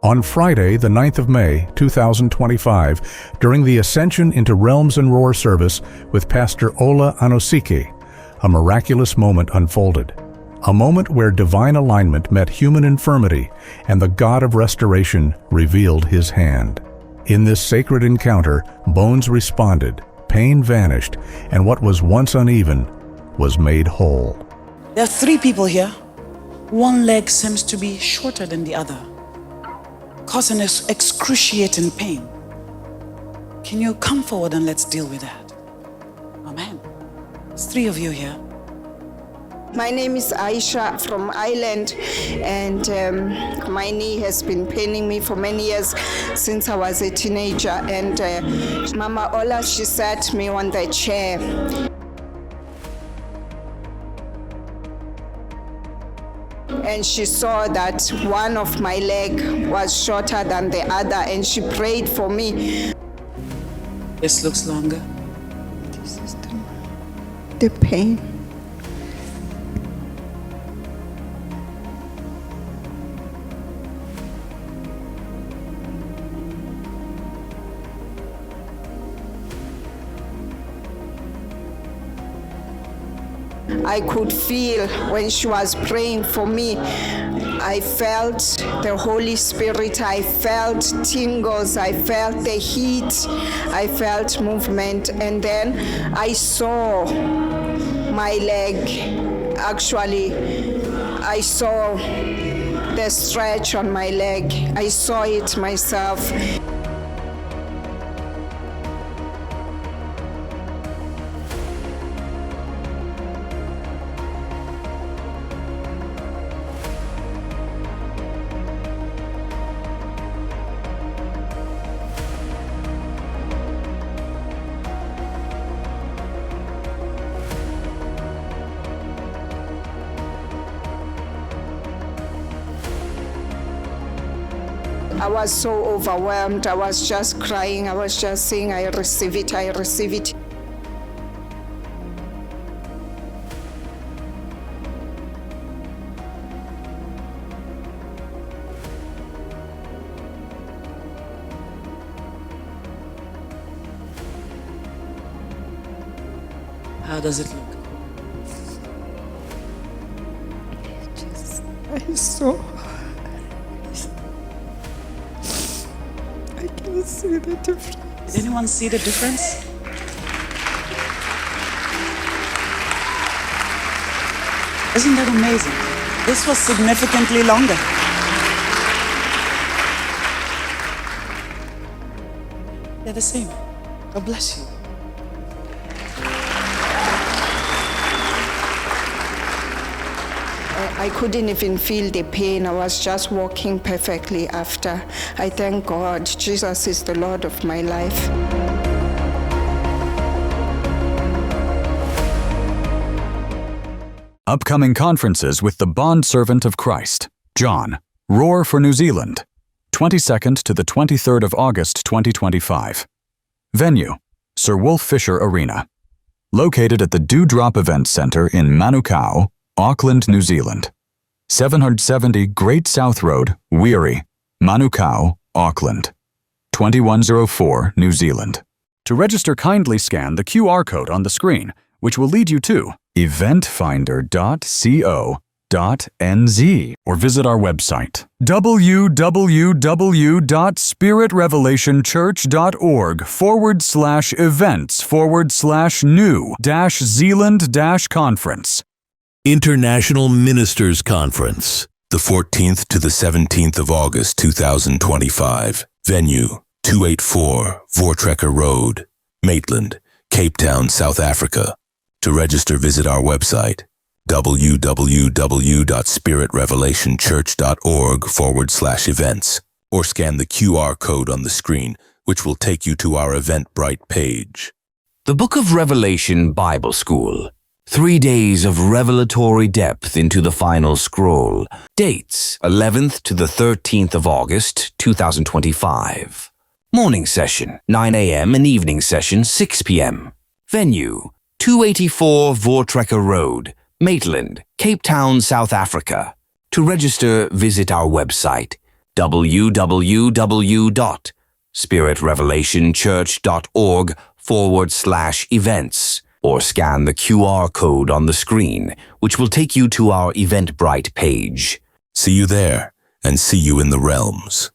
On Friday, the 9th of May, 2025, during the Ascension into Realms and Roar service with Pastor Ola Anosike, a miraculous moment unfolded. A moment where divine alignment met human infirmity and the God of restoration revealed his hand. In this sacred encounter, bones responded, pain vanished, and what was once uneven was made whole. There are 3 people here. One leg seems to be shorter than the other, causing excruciating pain. Can you come forward and let's deal with that? Amen. There's 3 of you here. My name is Aisha from Ireland, and my knee has been paining me for many years since I was a teenager. And Mama Ola, she sat me on the chair. And she saw that one of my leg was shorter than the other, and she prayed for me. This looks longer. This is the pain. I could feel when she was praying for me, I felt the Holy Spirit, I felt tingles, I felt the heat, I felt movement, and then I saw my leg. Actually, I saw the stretch on my leg. I saw it myself. I was so overwhelmed. I was just crying. I was just saying, I receive it, I receive it. How does it look? I saw. I can see the difference. Did anyone see the difference? Isn't that amazing? This was significantly longer. They're the same. God bless you. I couldn't even feel the pain. I was just walking perfectly after. I thank God. Jesus is the Lord of my life. Upcoming conferences with the Bondservant of Christ, John, Roar for New Zealand, 22nd to the 23rd of August 2025. Venue, Sir Wolf Fisher Arena. Located at the Dewdrop Event Centre in Manukau, Auckland, New Zealand. 770 Great South Road, Wiri, Manukau, Auckland. 2104, New Zealand. To register, kindly scan the QR code on the screen, which will lead you to eventfinder.co.nz or visit our website www.spiritrevolutionchurch.org/events/new-Zealand-conference. International Ministers Conference, the 14th to the 17th of August 2025. Venue, 284 Voortrekker Road, Maitland, Cape Town, South Africa. To register, visit our website, www.spiritrevolutionchurch.org/events, or scan the QR code on the screen, which will take you to our Eventbrite page. The Book of Revelation Bible School. 3 days of revelatory depth into the final scroll. Dates 11th to the 13th of August 2025. Morning session 9 a.m. and evening session 6 p.m. Venue 284 Voortrekker Road, Maitland, Cape Town, South Africa. To register, visit our website www.spiritrevelationchurch.org/events, or scan the QR code on the screen, which will take you to our Eventbrite page. See you there, and see you in the realms.